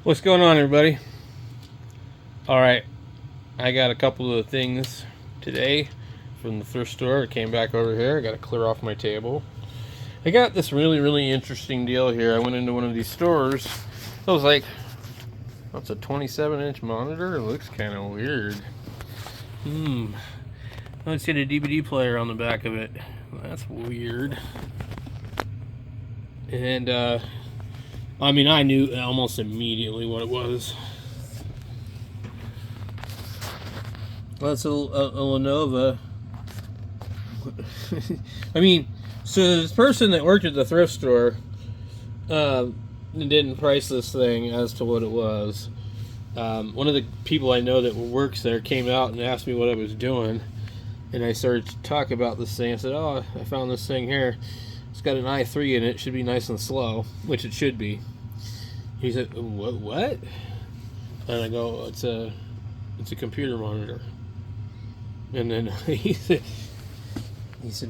What's going on, everybody? Alright, I got a couple of things today from the thrift store. I came back over here. I got to clear off my table. I got this really interesting deal here. I went into one of these stores. I was like, that's a 27-inch monitor? It looks kind of weird. Let's get a DVD player on the back of it. That's weird. And, I mean, I knew almost immediately what it was. Well, it's a Lenovo. I mean, so this person that worked at the thrift store didn't price this thing as to what it was. One of the people I know that works there came out and asked me what I was doing, and I started to talk about this thing. I said, "Oh, I found this thing here. It's got an i3 in it. It should be nice and slow," which it should be. He said, "What?" And I go, "It's a computer monitor." And then he said,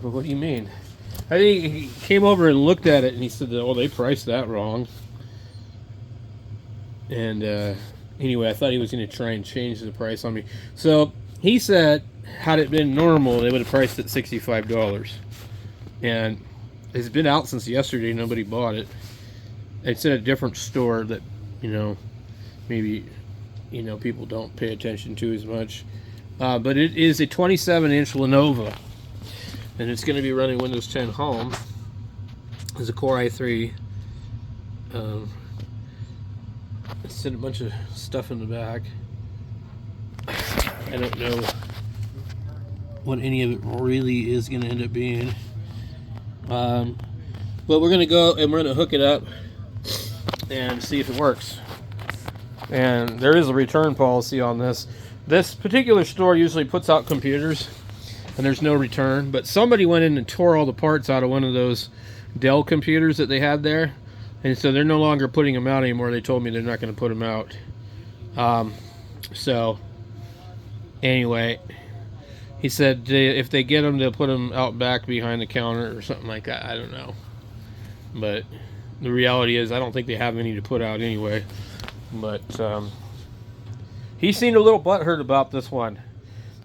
"Well, what do you mean?" I think he came over and looked at it, and he said, "Oh, they priced that wrong." And anyway, I thought he was going to try and change the price on me. So he said, had it been normal, they would have priced it $65. And it's been out since yesterday. Nobody bought it. It's at a different store that, maybe, people don't pay attention to as much. But it is a 27-inch Lenovo. And it's going to be running Windows 10 Home. It's a Core i3. It's in a bunch of stuff in the back. I don't know what any of it really is going to end up being. But we're going to go and we're going to hook it up and see if it works. And there is a return policy on this. This particular store usually puts out computers and there's no return, but somebody went in and tore all the parts out of one of those Dell computers that they had there, and so they're no longer putting them out anymore. They told me they're not going to put them out. So anyway, he said if they get them, they'll put them out back behind the counter or something like that. I don't know, but the reality is I don't think they have any to put out anyway. But he seemed a little butthurt about this one.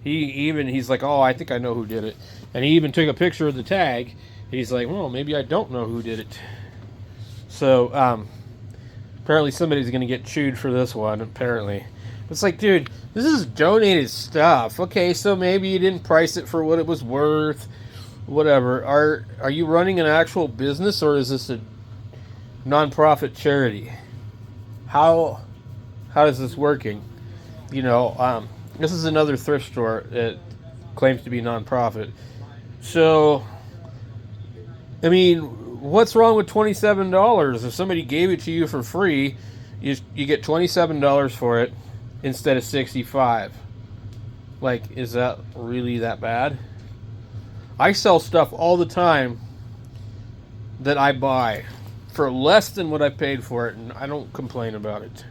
He's like, "Oh, I think I know who did it," and he even took a picture of the tag. He's like, "Well, maybe I don't know who did it." So apparently somebody's gonna get chewed for this one. Apparently, it's like, dude, this is donated stuff. Okay, so maybe you didn't price it for what it was worth. Whatever. Are you running an actual business, or is this a non-profit charity? How is this working? This is another thrift store that claims to be non-profit. So, I mean, what's wrong with $27? If somebody gave it to you for free, you get $27 for it instead of $65. Like, is that really that bad? I sell stuff all the time that I buy for less than what I paid for it, and I don't complain about it.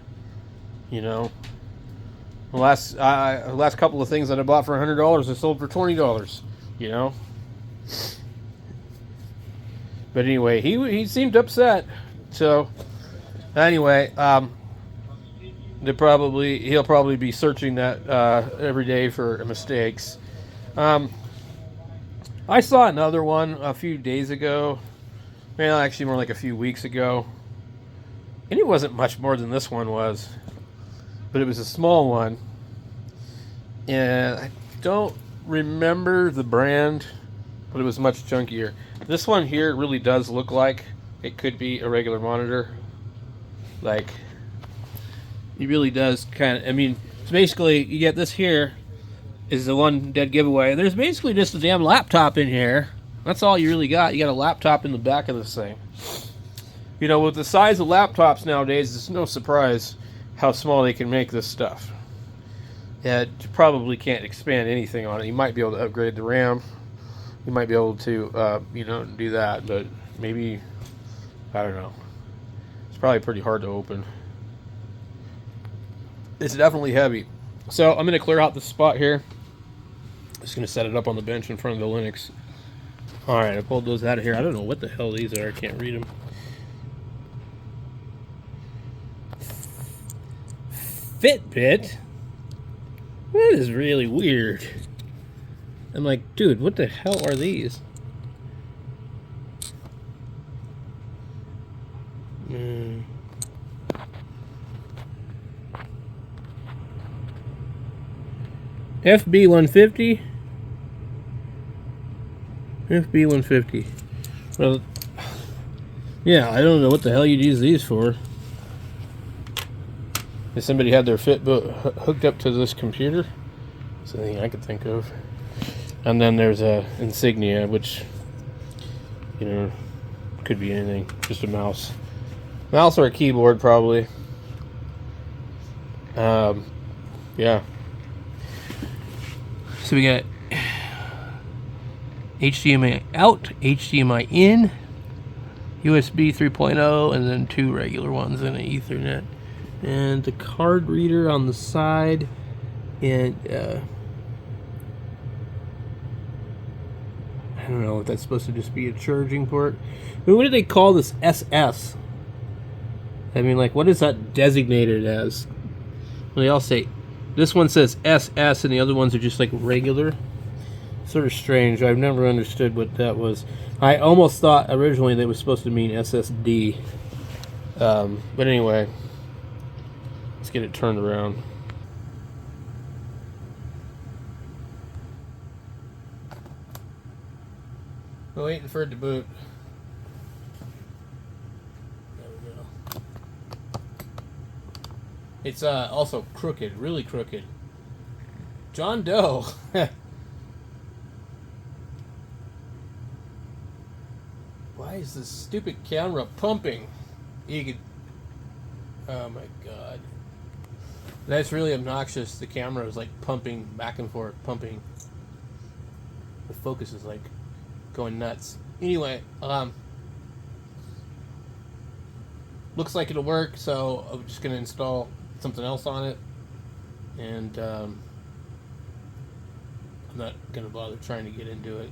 The last couple of things that I bought for $100 I sold for $20. But anyway, he seemed upset. So anyway, he'll probably be searching that every day for mistakes. I saw another one a few days ago. Well, actually more like a few weeks ago. And it wasn't much more than this one was. But it was a small one. And I don't remember the brand, but it was much chunkier. This one here really does look like it could be a regular monitor. Like, it really does kind of, I mean, it's basically, you get this here is the one dead giveaway. There's basically just a damn laptop in here. That's all you really got. You got a laptop in the back of this thing. With the size of laptops nowadays, it's no surprise how small they can make this stuff. Yeah, you probably can't expand anything on it. You might be able to upgrade the RAM. You might be able to, do that, but maybe, I don't know. It's probably pretty hard to open. It's definitely heavy. So I'm going to clear out the spot here. Just going to set it up on the bench in front of the Linux. Alright, I pulled those out of here. I don't know what the hell these are. I can't read them. Fitbit? That is really weird. I'm like, dude, what the hell are these? FB150? FB150. Well, yeah, I don't know what the hell you'd use these for. If somebody had their Fitbit hooked up to this computer, that's the thing I could think of. And then there's a Insignia, which, you know, could be anything. Just a mouse. Mouse or a keyboard, probably. Yeah. So we got HDMI out, HDMI in, USB 3.0, and then 2 regular ones and an Ethernet. And the card reader on the side, and I don't know if that's supposed to just be a charging port. I mean, what do they call this SS? I mean, like, what is that designated as? Well, they all say, this one says SS and the other ones are just like regular. Sort of strange. I've never understood what that was. I almost thought originally that was supposed to mean SSD. But anyway, let's get it turned around. We're waiting for it to boot. There we go. It's also crooked, really crooked. John Doe. Why is this stupid camera pumping? You could. Oh my god. That's really obnoxious. The camera is like pumping back and forth, pumping. The focus is like going nuts. Anyway, looks like it'll work, so I'm just gonna install something else on it, and I'm not gonna bother trying to get into it.